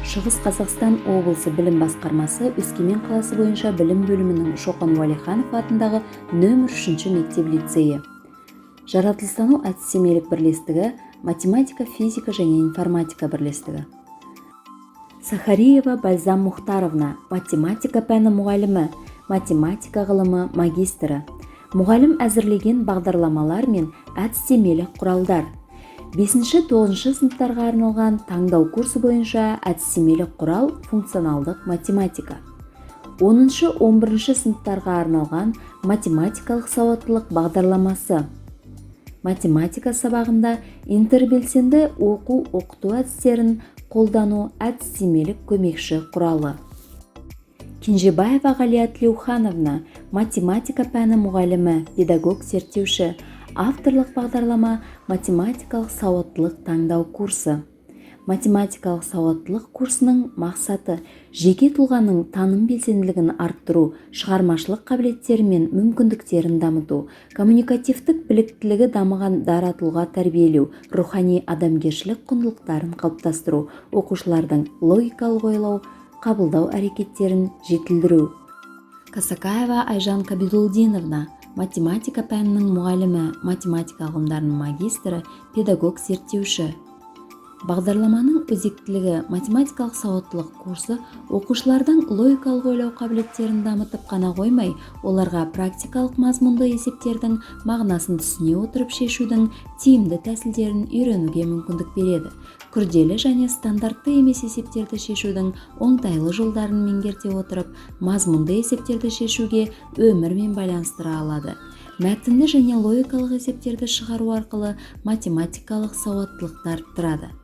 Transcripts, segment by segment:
Шығыс Қазақстан облысы білім басқармасы Өскемен қаласы бойынша білім бөлімінің Шоқан Уәлиханов атындағы нөмір 3 мектеп-лицейі. Жаратылыстану әдістемелік бірлестігі, математика, физика және информатика бірлестігі. Сахариева Бальзам Мұхтаровна, математика пәні мұғалімі, математика ғылымы магистрі. Мұғалім әзірлеген бағдарламалар мен әдістемелік құралдар. 5-9 сыныптарға арналған таңдау курсы бойынша әдістемелік құрал функционалдық математика. 10-11 сыныптарға арналған математикалық сауаттылық бағдарламасы. Математика сабағында интербелсенді оқу-оқыту әдістерін қолдану әдістемелік көмекші құралы. Кенжебаева Ғалия Тілеухановна, математика пәні мұғалімі, педагог зерттеуші. Авторлық бағдарлама математикалық сауаттылық таңдау курсы. Математикалық сауаттылық курсының мақсаты жеке тұлғаның таным белсенділігін арттыру, шығармашылық қабілеттері мен мүмкіндіктерін дамыту, коммуникативтік біліктілігі дамыған дара тұлға тәрбиелеу, рухани адамгершілік құндылықтарын қалыптастыру, оқушылардың логикалық ойлау, қабылдау әрекеттерін жетілдіру. Касакаева Айжан Кабидулдиновна, математика пәнінің мұғалімі, математика ғылымдарының магистрі, педагог зерттеуші. Бағдарламаның өзектілігі математикалық сауаттылық курсы оқушылардың логикалық ойлау қабілеттерін дамытып қана қоймай, оларға практикалық мазмұнды есептердің мағынасын түсіне отырып шешудің тиімді тәсілдерін үйренуге мүмкіндік береді. Күрделі және стандартты емес есептерді шешудің оңтайлы жолдарын меңгерте отырып, мазмұнды есептерді шешуге өмірмен байланыстыра алады. Мәтінді және логикалық есептерді шығару арқылы математикалық сауаттылықты арттырады.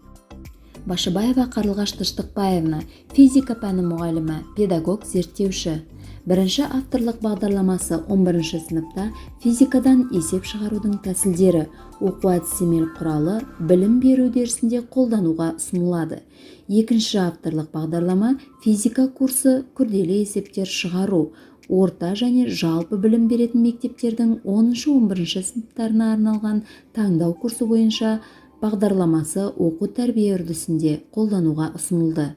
Башыбаева Қарлығаш Тыштықбаевна, физика пәні мұғалімі, педагог зерттеуші. Бірінші авторлық бағдарламасы 11 сыныпта физикадан есеп шығарудың тәсілдері, оқу әдістемелік құралы білім беру үдерісінде қолдануға ұсынылады. Екінші авторлық бағдарлама физика курсы күрделі есептер шығару, орта және жалпы білім беретін мектептердің 10-11 сыныптарына арналған таңдау курсы бойынша бағдарламасы оқу тәрбие үрдісінде қолдануға ұсынылды.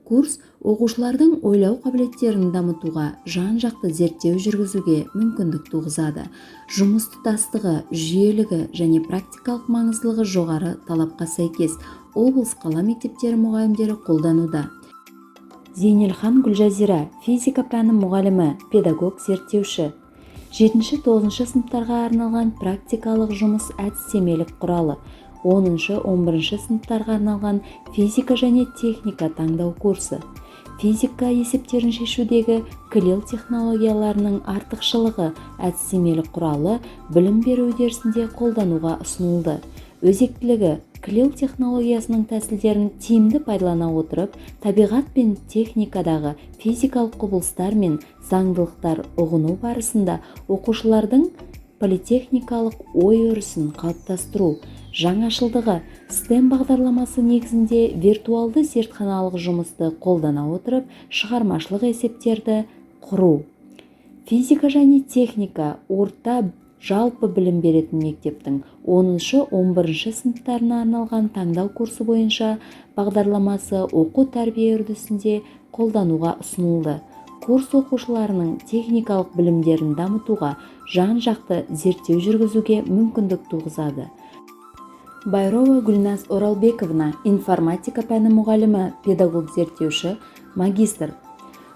Курс оқушылардың ойлау қабілеттерін дамытуға, жан-жақты зерттеу жүргізуге мүмкіндік туғызады. Жұмыс тұтастығы, жүйелігі және практикалық маңыздылығы жоғары талапқа сәйкес облыс қала мектептері мұғалімдері қолдануда. Зейнелхан Гүлжазира, физика пәні мұғалімі, педагог зерттеуші. 7-9 сыныптарға арналған практикалық жұмыс әдістемелік құралы. 10-11 сыныптарға арналған физика және техника таңдау курсы. Физика есептерін шешудегі Клил технологияларының артықшылығы әдістемелік құралы білім беру үдерісінде қолдануға ұсынылды. Өзектілігі Клил технологиясының тәсілдерін тиімді пайдалана отырып, табиғат пен техникадағы физикалық құбылыстар мен заңдылықтар ұғыну барысында оқушылардың политехникалық ой өрісін қалыптастыру. Жаңашылдығы STEM бағдарламасы негізінде виртуалды зертханалық жұмысты қолдана отырып, шығармашылық есептерді құру. Физика және техника орта жалпы білім беретін мектептің 10-11 сыныптарына арналған таңдау курсы бойынша бағдарламасы оқу тәрбие үрдісінде қолдануға ұсынылды. Курс оқушыларының техникалық білімдерін дамытуға, жан-жақты зерттеу жүргізуге мүмкіндік туғызады. Байрова Гүлназ Оралбековна, информатика пәні мұғалімі, педагог зерттеуші, магистр.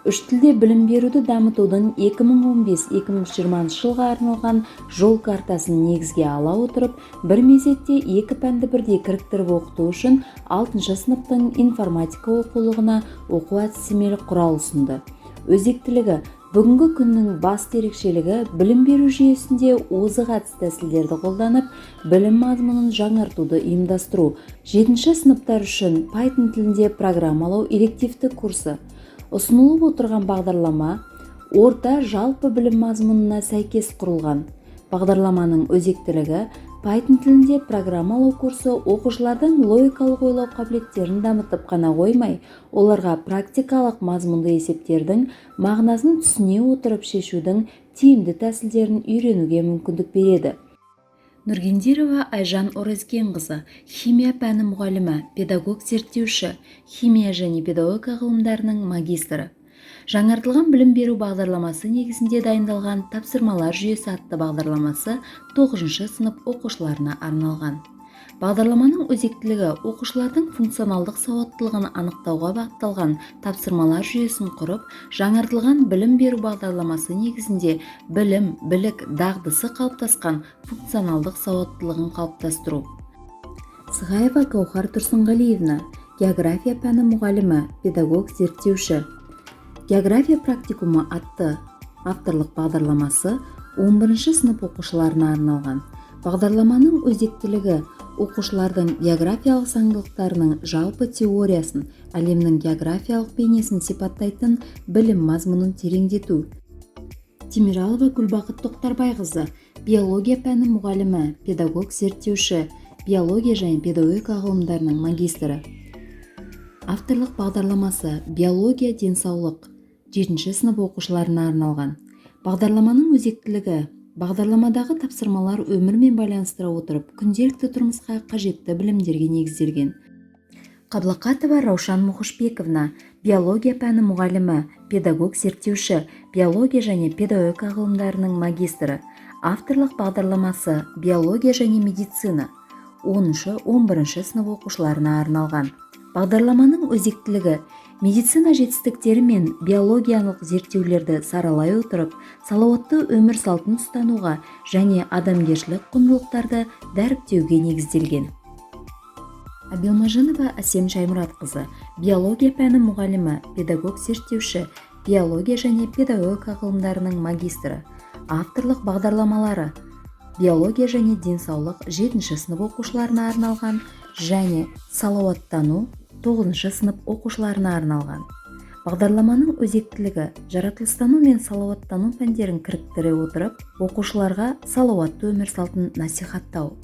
Үш тілде білім беруді дамытудың 2015-2020 жылға арналған жол картасын негізге ала отырып, бір мезетте екі пәнді бірдей кіріктіріп оқыту үшін 6 сыныптың информатика оқулығына оқу әдістемелік құрал ұсынды. Өзектілігі бүгінгі күннің басты ерекшелігі білім беру жүйесінде озық әдіс тәсілдерді қолданып, білім мазмұнын жаңартуды ұйымдастыру. 7 сыныптар үшін Python тілінде программалау элективті курсы. Ұсынылып отырған бағдарлама орта жалпы білім мазмұнына сәйкес құрылған. Бағдарламаның өзектілігі Python тілінде программалау курсы оқушылардың логикалық ойлау қабілеттерін дамытып қана қоймай, оларға практикалық мазмұнды есептердің мағынасын түсіне отырып шешудің тиімді тәсілдерін үйренуге мүмкіндік береді. Нұргендерова Айжан Орезгенқызы, химия пәні мұғалімі, педагог зерттеуші, химия және педагогика ғылымдарының магистрі. Жаңартылған білім беру бағдарламасы негізінде дайындалған тапсырмалар жүйесі атты бағдарламасы 9 сынып оқушыларына арналған. Бағдарламаның өзектілігі оқушылардың функционалдық сауаттылығын анықтауға бағытталған тапсырмалар жүйесін құрып, жаңартылған білім беру бағдарламасы негізінде білім, білік, дағдысы қалыптасқан функционалдық сауаттылығын қалыптастыру. Сығаева Гаухар Тұрсынғалиевна, география пәні мұғалімі, педагог зерттеуші. География практикумы атты авторлық бағдарламасы 11 сынып оқушыларына арналған. Бағдарламаның өзектілігі оқушылардың географиялық заңдылықтарының жалпы теориясын, әлемнің географиялық бейнесін сипаттайтын білім мазмұнын тереңдету. Темиралова Гүлбақыт Тоқтарбайқызы, биология пәні мұғалімі, педагог зерттеуші, биология және педагогика ғылымдарының магистрі. Авторлық бағдарламасы биология денсаулық 7 сынып оқушыларына арналған. Бағдарламаның өзектілігі бағдарламадағы тапсырмалар өмірмен байланыстыра отырып, күнделікті тұрмысқа қажетті білімдерге негізделген. Қаблақатова Раушан Мұхышбековна, биология пәні мұғалімі, педагог зерттеуші, биология және педагогика ғылымдарының магистрі. Авторлық бағдарламасы биология және медицина 10-11 сынып оқушыларына арналған. Бағдарламаның өзектілігі медицина жетістіктері мен биологиялық зерттеулерді саралай отырып, салауатты өмір салтын ұстануға және адамгершілік құндылықтарды дәріптеуге негізделген. Абилмажынова Әсем Шаймұратқызы, биология пәні мұғалімі, педагог зерттеуші, биология және педагогика ғылымдарының магистрі. Авторлық бағдарламалары биология және денсаулық 7 сынып оқушыларына арналған және салауаттану 9 сынып оқушыларына арналған. Бағдарламаның өзектілігі жаратылыстану мен салауаттану пәндерін кіріктіре отырып, оқушыларға салауатты өмір салтын насихаттау.